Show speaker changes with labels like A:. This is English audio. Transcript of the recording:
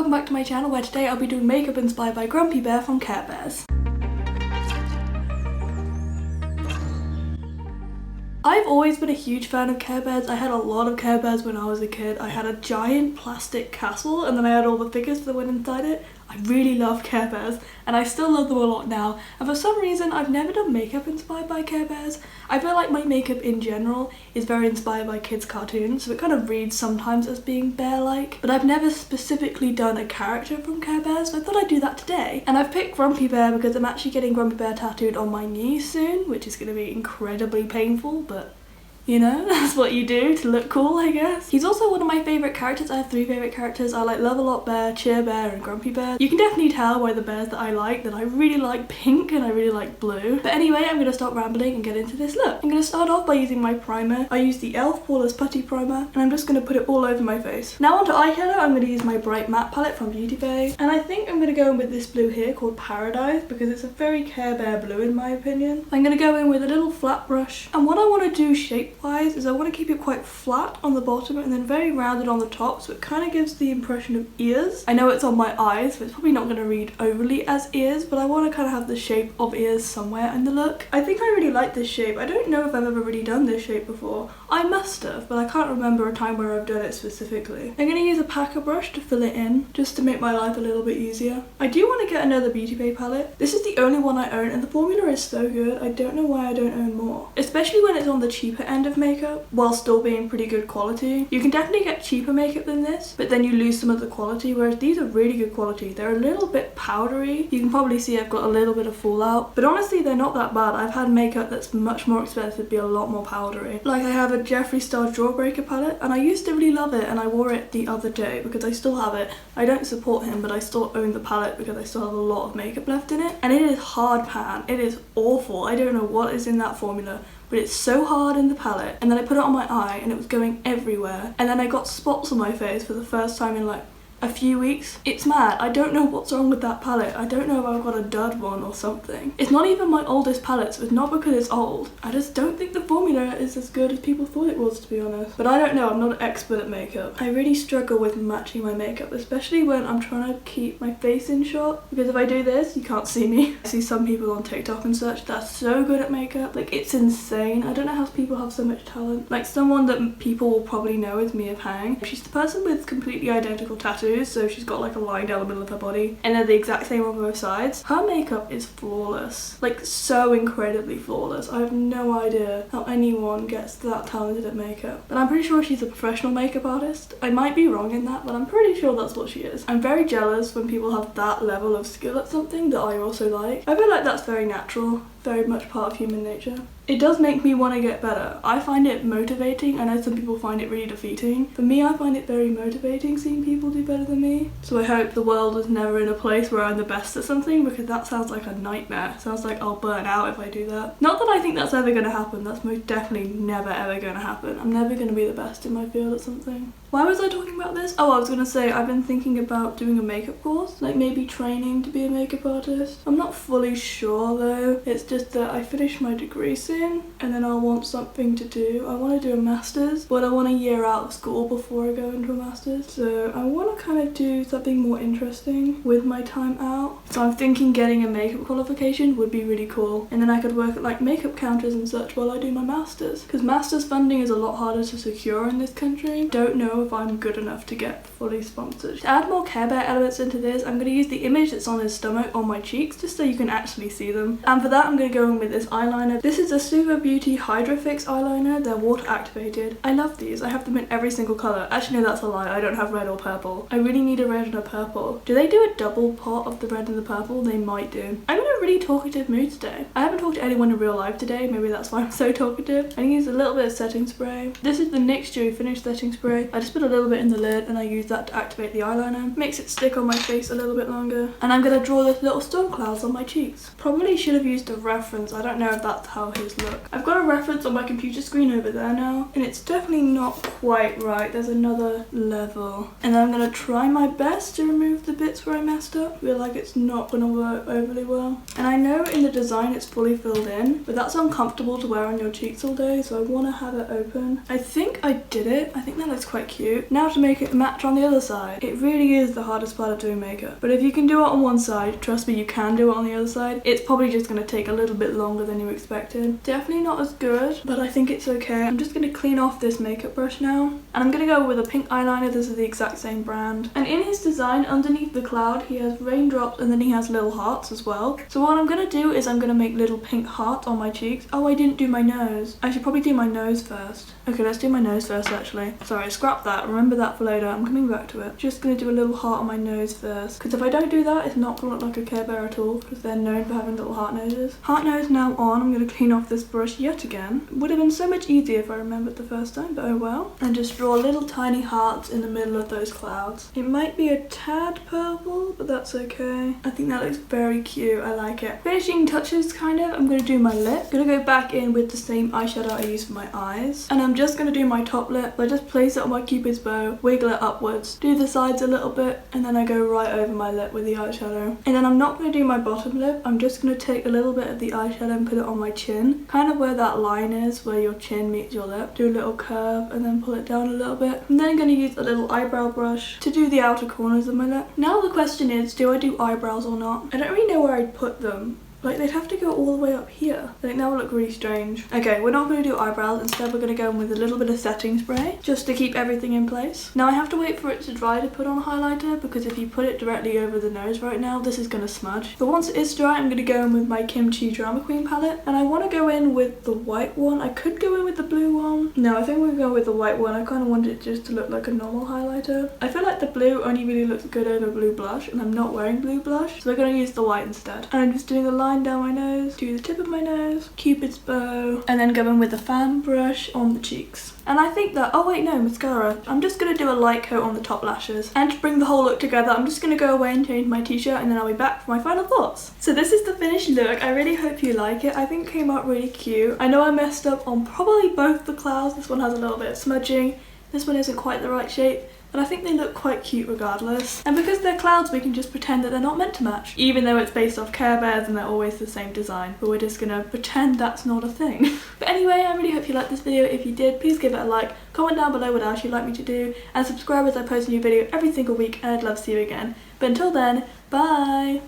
A: welcome back to my channel where today I'll be doing makeup inspired by Grumpy Bear from Care Bears. I've always been a huge fan of Care Bears. I had a lot of Care Bears when I was a kid. I had a giant plastic castle and then I had all the figures that went inside it. I really love Care Bears and I still love them a lot now, and for some reason I've never done makeup inspired by Care Bears. I feel like my makeup in general is very inspired by kids' cartoons, so it kind of reads sometimes as being bear-like, but I've never specifically done a character from Care Bears, so I thought I'd do that today. And I've picked Grumpy Bear because I'm actually getting Grumpy Bear tattooed on my knee soon, which is going to be incredibly painful, but you know, that's what you do to look cool, I guess. He's also one of my favourite characters. I have 3 favourite characters. I like Love-A-Lot Bear, Cheer Bear and Grumpy Bear. You can definitely tell by the bears that I really like pink and I really like blue. But anyway, I'm going to stop rambling and get into this look. I'm going to start off by using my primer. I use the e.l.f. Poreless Putty Primer and I'm just going to put it all over my face. Now onto eyeshadow, I'm going to use my Bright Matte palette from Beauty Bay. And I think I'm going to go in with this blue here called Paradise because it's a very Care Bear blue in my opinion. I'm going to go in with a little flat brush. And what I want to do shape-wise is I want to keep it quite flat on the bottom and then very rounded on the top, so it kind of gives the impression of ears. I know it's on my eyes, but it's probably not going to read overly as ears, but I want to kind of have the shape of ears somewhere in the look. I think I really like this shape. I don't know if I've ever really done this shape before. I must have, but I can't remember a time where I've done it specifically. I'm going to use a packer brush to fill it in, just to make my life a little bit easier. I do want to get another Beauty Bay palette. This is the only one I own and the formula is so good. I don't know why I don't own more. Especially when it's on the cheaper end of makeup, while still being pretty good quality. You can definitely get cheaper makeup than this, but then you lose some of the quality, whereas these are really good quality. They're a little bit powdery. You can probably see I've got a little bit of fallout, but honestly they're not that bad. I've had makeup that's much more expensive be a lot more powdery. Like I have a Jeffree Star Jawbreaker palette and I used to really love it and I wore it the other day because I still have it. I don't support him, but I still own the palette because I still have a lot of makeup left in it, and it is hard pan. It is awful. I don't know what is in that formula, but it's so hard in the palette. And then I put it on my eye and it was going everywhere, and then I got spots on my face for the first time in like a few weeks. It's mad. I don't know what's wrong with that palette. I don't know if I've got a dud one or something. It's not even my oldest palette, so it's not because it's old. I just don't think the formula is as good as people thought it was, to be honest. But I don't know, I'm not an expert at makeup. I really struggle with matching my makeup, especially when I'm trying to keep my face in shot, because if I do this, you can't see me. I see some people on TikTok and such that's so good at makeup. Like, it's insane. I don't know how people have so much talent. Like, someone that people will probably know is Mia Pang. She's the person with completely identical tattoos. So she's got like a line down the middle of her body and they're the exact same on both sides. Her makeup is flawless, like so incredibly flawless. I have no idea how anyone gets that talented at makeup, but I'm pretty sure she's a professional makeup artist. I might be wrong in that, but I'm pretty sure that's what she is. I'm very jealous when people have that level of skill at something that I also like. I feel like that's very natural, very much part of human nature. It does make me want to get better. I find it motivating. I know some people find it really defeating. For me, I find it very motivating seeing people do better than me. So I hope the world is never in a place where I'm the best at something, because that sounds like a nightmare. It sounds like I'll burn out if I do that. Not that I think that's ever going to happen. That's most definitely never ever going to happen. I'm never going to be the best in my field at something. Why was I talking about this? Oh, I was going to say I've been thinking about doing a makeup course, like maybe training to be a makeup artist. I'm not fully sure though. It's just that I finished my degree soon and then I'll want something to do. I want to do a master's, but I want a year out of school before I go into a master's. So I want to kind of do something more interesting with my time out. So I'm thinking getting a makeup qualification would be really cool, and then I could work at like makeup counters and such while I do my master's, because master's funding is a lot harder to secure in this country. Don't know if I'm good enough to get fully sponsored. To add more Care Bear elements into this, I'm going to use the image that's on his stomach on my cheeks just so you can actually see them. And for that I'm going to go in with this eyeliner. This is a Super Beauty Hydro Fix eyeliner. They're water activated. I love these. I have them in every single colour. Actually no, that's a lie. I don't have red or purple. I really need a red and a purple. Do they do a double pot of the red and the purple? They might do. I'm in a really talkative mood today. I haven't talked to anyone in real life today. Maybe that's why I'm so talkative. I use a little bit of setting spray. This is the NYX Dewy Finish setting spray. I just put a little bit in the lid and I use that to activate the eyeliner. Makes it stick on my face a little bit longer. And I'm going to draw those little storm clouds on my cheeks. Probably should have used a reference. I don't know if that's how his look. I've got a reference on my computer screen over there now, and it's definitely not quite right. There's another level. And then I'm going to try my best to remove the bits where I messed up. I feel like it's not going to work overly well. And I know in the design it's fully filled in, but that's uncomfortable to wear on your cheeks all day, so I want to have it open. I think I did it. I think that looks quite cute. cute. Now to make it match on the other side. It really is the hardest part of doing makeup. But if you can do it on one side, trust me, you can do it on the other side. It's probably just going to take a little bit longer than you expected. Definitely not as good, but I think it's okay. I'm just going to clean off this makeup brush now. And I'm going to go with a pink eyeliner. This is the exact same brand. And in his design, underneath the cloud, he has raindrops and then he has little hearts as well. So what I'm going to do is I'm going to make little pink hearts on my cheeks. Oh, I didn't do my nose. I should probably do my nose first. Okay, let's do my nose first actually. Sorry, scrap that. Remember that for later. I'm coming back to it. Just going to do a little heart on my nose first. Because if I don't do that, it's not going to look like a Care Bear at all. Because they're known for having little heart noses. Heart nose now on. I'm going to clean off this brush yet again. Would have been so much easier if I remembered the first time, but oh well. And just draw little tiny hearts in the middle of those clouds. It might be a tad purple, but that's okay. I think that looks very cute. I like it. Finishing touches kind of. I'm going to do my lip. I'm going to go back in with the same eyeshadow I used for my eyes. And I'm just going to do my top lip. I just place it on my Cupid's bow, wiggle it upwards, do the sides a little bit, and then I go right over my lip with the eyeshadow. And then I'm not going to do my bottom lip. I'm just going to take a little bit of the eyeshadow and put it on my chin. Kind of where that line is, where your chin meets your lip. Do a little curve and then pull it down a little bit. I'm then going to use a little eyebrow brush to do the outer corners of my lip. Now the question is, do I do eyebrows or not? I don't really know where I'd put them. Like, they'd have to go all the way up here. I think that would look really strange. Okay, we're not going to do eyebrows. Instead, we're going to go in with a little bit of setting spray just to keep everything in place. Now, I have to wait for it to dry to put on highlighter because if you put it directly over the nose right now, this is going to smudge. But once it is dry, I'm going to go in with my Kimchi Drama Queen palette. And I want to go in with the white one. I could go in with the blue one. No, I think we're going to go with the white one. I kind of wanted it just to look like a normal highlighter. I feel like the blue only really looks good over blue blush, and I'm not wearing blue blush. So we're going to use the white instead. And I'm just doing the line down my nose, do the tip of my nose, Cupid's bow, and then go in with the fan brush on the cheeks. And I think that, oh wait, no, mascara. I'm just going to do a light coat on the top lashes. And to bring the whole look together, I'm just going to go away and change my t-shirt and then I'll be back for my final thoughts. So this is the finished look. I really hope you like it. I think it came out really cute. I know I messed up on probably both the clouds. This one has a little bit of smudging. This one isn't quite the right shape. But I think they look quite cute regardless. And because they're clouds, we can just pretend that they're not meant to match. Even though it's based off Care Bears and they're always the same design. But we're just gonna pretend that's not a thing. But anyway, I really hope you liked this video. If you did, please give it a like. Comment down below what else you'd like me to do. And subscribe as I post a new video every single week. And I'd love to see you again. But until then, bye!